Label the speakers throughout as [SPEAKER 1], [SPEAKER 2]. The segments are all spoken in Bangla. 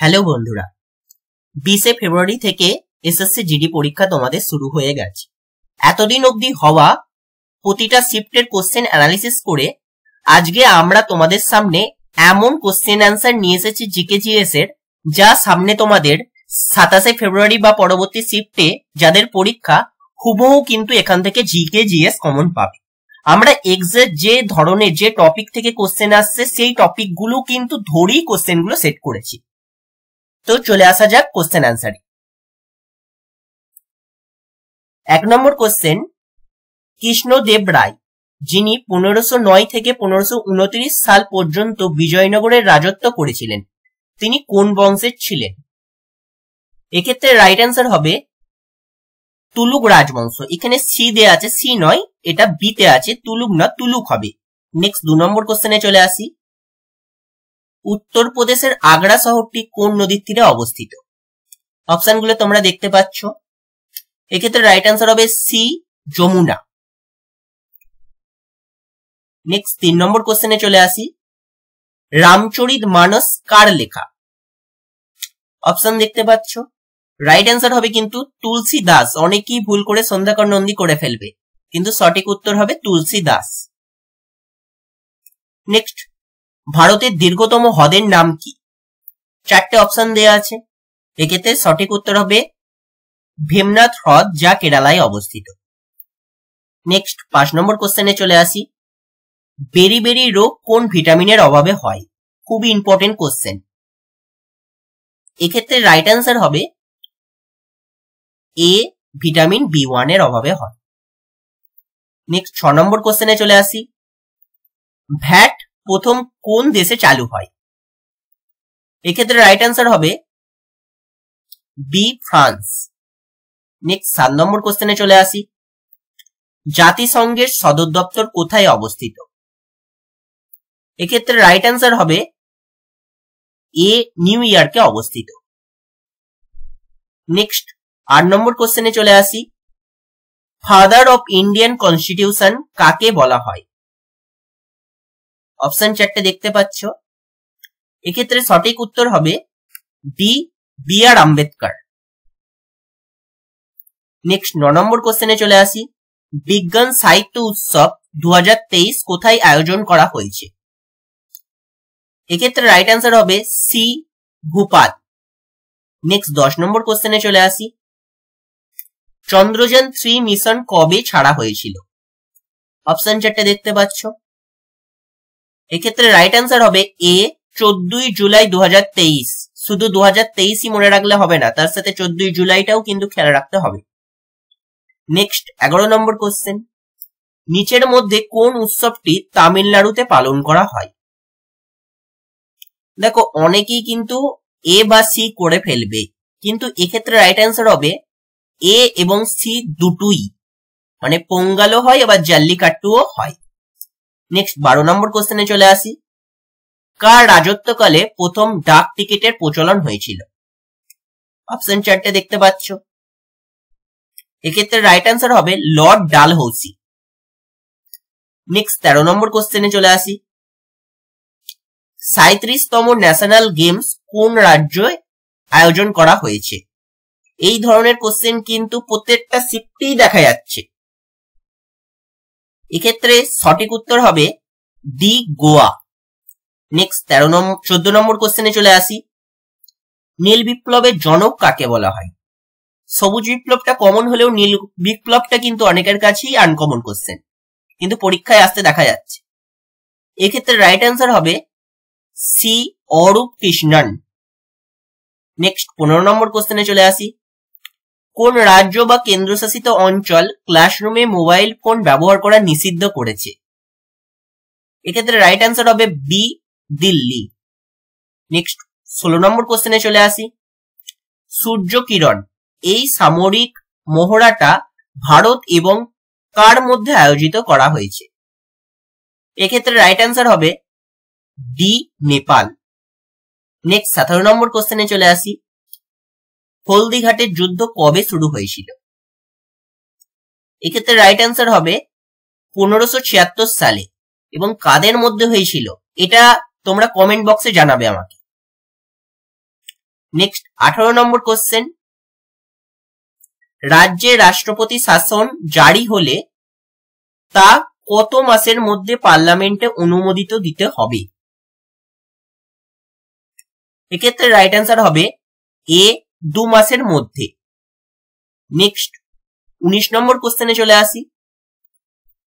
[SPEAKER 1] হ্যালো বন্ধুরা, 20 ফেব্রুয়ারি থেকে এসএসসি জিডি পরীক্ষা তোমাদের শুরু হয়ে গেছে। এতদিন অবধি হওয়া প্রতিটা শিফটের কোশ্চেন অ্যানালিসিস করে আজকে আমরা তোমাদের সামনে এমন কোশ্চেন অ্যান্সার নিয়ে এসেছি জিকে জিএস এর, যা সামনে তোমাদের 27 ফেব্রুয়ারি বা পরবর্তী শিফটে যাদের পরীক্ষা হুবহু কিন্তু এখান থেকে জিকে জিএস কমন পাবে। আমরা এক্সাক্ট যে ধরনের যে টপিক থেকে কোশ্চেন আসছে সেই টপিক গুলো কিন্তু ধরেই কোশ্চেন গুলো সেট করেছি। তো চলে আসা যাক কোশ্চেন অ্যান্সারে। 1 নম্বর কোশ্চেন, কৃষ্ণদেব রায় যিনি 1509 থেকে 1529 সাল পর্যন্ত বিজয়নগরের রাজত্ব করেছিলেন, তিনি কোন বংশের ছিলেন? এক্ষেত্রে রাইট অ্যান্সার হবে তুলুক রাজবংশ। এখানে সি দেয়া আছে, সি নয়, এটা বিতে আছে, তুলুক না তুলুক হবে। নেক্সট 2 নম্বর কোশ্চেনে চলে আসি। উত্তরপ্রদেশের আগ্রা শহরটি কোন নদীর তীরে অবস্থিত? অপশনগুলো তোমরা দেখতে পাচ্ছ। এক্ষেত্রে রাইট অ্যান্সার হবে সি, যমুনা। নেক্সট 3 নম্বর কোশ্চেনে চলে আসি। রামচরিত মানস কার লেখা? অপশন দেখতে পাচ্ছ। রাইট অ্যান্সার হবে কিন্তু তুলসী দাস। অনেকেই ভুল করে সন্ধ্যাকর নন্দী করে ফেলবে, কিন্তু সঠিক উত্তর হবে তুলসী দাস। নেক্সট, ভারতের দীর্ঘতম হ্রদের নাম কি? 4টে অপশন দেওয়া আছে। এক্ষেত্রে সঠিক উত্তর হবে ভীমনাথ হ্রদ, যা কেরালায় অবস্থিত। নেক্সট 5 নম্বর কোশ্চেনে চলে আসি। বেরি রোগ কোন ভিটামিনের অভাবে হয়? খুবই ইম্পর্টেন্ট কোশ্চেন। এক্ষেত্রে রাইট অ্যান্সার হবে এ, ভিটামিন B1 এর অভাবে হয়। নেক্সট 6 নম্বর কোশ্চেনে চলে আসি। ভ্যাট প্রথম কোন দেশে চালু হয়? এক্ষেত্রে রাইট অ্যান্সার হবে বি, ফ্রান্স। নেক্সট 7 নম্বর কোশ্চেনে চলে আসি। জাতিসংঘের সদর দপ্তর কোথায় অবস্থিত? এক্ষেত্রে রাইট অ্যান্সার হবে এ, নিউ ইয়র্কে অবস্থিত। নেক্সট 8 নম্বর কোশ্চেনে চলে আসি। ফাদার অফ ইন্ডিয়ান কনস্টিটিউশন কাকে বলা হয়? অপশন 4টে দেখতে পাচ্ছ। এক্ষেত্রে সঠিক উত্তর হবে ডি, B.R. আম্বেদকর। নেক্সট 9 নম্বর কোশ্চেনে চলে আসি। বিজ্ঞান সাহিত্য উৎসব 2023 কোথায় আয়োজন করা হয়েছে? এক্ষেত্রে রাইট অ্যান্সার হবে সি, ভোপাল। নেক্সট 10 নম্বর কোশ্চেনে চলে আসি। চন্দ্রযান 3 মিশন কবে ছাড়া হয়েছিল? অপশন 4টে দেখতে পাচ্ছ। এক্ষেত্রে রাইট অ্যান্সার হবে এ, 14 জুলাই 2023। শুধু 2023ই মনে রাখলে হবে না, তার সাথে 14 জুলাইটাও কিন্তু খেয়াল রাখতে হবে। নেক্সট 11 নম্বর কোশ্চেন। নিচের মধ্যে কোন উৎসবটি তামিলনাড়ুতে পালন করা হয়? দেখো, অনেকেই কিন্তু এ বা সি করে ফেলবে, কিন্তু এক্ষেত্রে রাইট অ্যান্সার হবে এ এবং সি দুটোই, মানে পোঙ্গালও হয় আবার জাল্লিকাট্টুও হয়। নেক্সট 12 নম্বর কোশ্চেনে চলে আসি। কার রাজত্বকালে প্রথম ডাক টিকিটের প্রচলন হয়েছিল? অপশন 4টে দেখতে পাচ্ছ। এক্ষেত্রে রাইট অ্যান্সার হবে লর্ড ডালহৌসি। নেক্সট 13 নম্বর কোশ্চেনে চলে আসি। 37তম ন্যাশনাল গেমস কোন রাজ্যে আয়োজন করা হয়েছে? এই ধরনের কোশ্চেন কিন্তু প্রত্যেকটা শিফটেই দেখা যাচ্ছে। এক্ষেত্রে সঠিক উত্তর হবে ডি, গোয়া। নেক্সট 14 নম্বর কোশ্চেনে চলে আসি। নীল বিপ্লবের জনক কাকে বলা হয়? সবুজ বিপ্লবটা কমন হলেও নীল বিপ্লবটা কিন্তু অনেকের কাছেই আনকমন কোশ্চেন, কিন্তু পরীক্ষায় আসতে দেখা যাচ্ছে। এক্ষেত্রে রাইট অ্যান্সার হবে সি, অরূপ কৃষ্ণন। নেক্সট 15 নম্বর কোশ্চেনে চলে আসি। কোন রাজ্য বা কেন্দ্রশাসিত অঞ্চল ক্লাসরুমে মোবাইল ফোন ব্যবহার করা নিষিদ্ধ করেছে? এক্ষেত্রে রাইট অ্যান্সার হবে বি, দিল্লি। নেক্সট 16 নম্বর কোশ্চেনে চলে আসি। সূর্য কিরণ এই সামরিক মহড়াটা ভারত এবং কার মধ্যে আয়োজিত করা হয়েছে? এক্ষেত্রে রাইট অ্যান্সার হবে ডি, নেপাল। নেক্সট 17 নম্বর কোশ্চেনে চলে আসি। হলদিঘাটের যুদ্ধ কবে শুরু হয়েছিল? এক্ষেত্রে রাইট অ্যান্সার হবে 1576 সালে। এবং কাদের মধ্যে হয়েছিল এটা তোমরা কমেন্ট বক্সে জানাবে আমাকে। নেক্সট 18 নম্বর কোশ্চেন, রাজ্যে রাষ্ট্রপতি শাসন জারি হলে তা কত মাসের মধ্যে পার্লামেন্টে অনুমোদিত দিতে হবে? এক্ষেত্রে রাইট অ্যান্সার হবে এ 2 মাসের মধ্যে। নেক্সট 19 নম্বর কোশ্চেনে চলে আসি,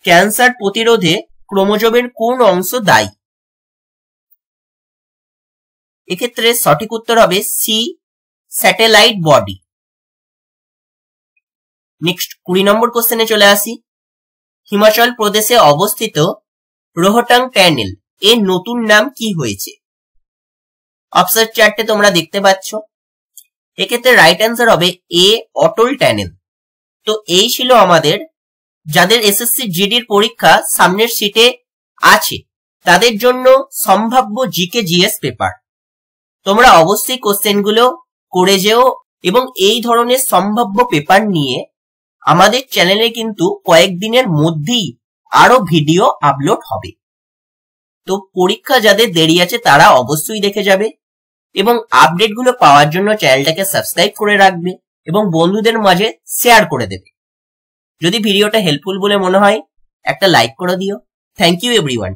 [SPEAKER 1] ক্যান্সার প্রতিরোধে ক্রোমোজোমের কোন অংশ দায়ী? এক্ষেত্রে সঠিক উত্তর হবে সি, স্যাটেলাইট বডি। নেক্সট 20 নম্বর কোশ্চেনে চলে আসি, হিমাচল প্রদেশে অবস্থিত রোহটাং টানেল এর নতুন নাম কি হয়েছে? অপশন চার্টে তোমরা দেখতে পাচ্ছ। এক্ষেত্রে রাইট অ্যান্সার হবে এ, অটল টানেল। তো এই ছিল আমাদের যাদের এসএসসি জিডির পরীক্ষা সামনের সিটে আছে তাদের জন্য সম্ভাব্য জিকে জিএস পেপার। তোমরা অবশ্যই কোশ্চেনগুলো করে যেও এবং এই ধরনের সম্ভাব্য পেপার নিয়ে আমাদের চ্যানেলে কিন্তু কয়েকদিনের মধ্যেই আরো ভিডিও আপলোড হবে। তো পরীক্ষা যাদের দেরি আছে তারা অবশ্যই দেখে যাবে এবং আপডেটগুলো পাওয়ার জন্য চ্যানেলটাকে সাবস্ক্রাইব করে রাখবে এবং বন্ধুদের মাঝে শেয়ার করে দেবে। যদি ভিডিওটা হেল্পফুল বলে মনে হয় একটা লাইক করে দিও। Thank you everyone.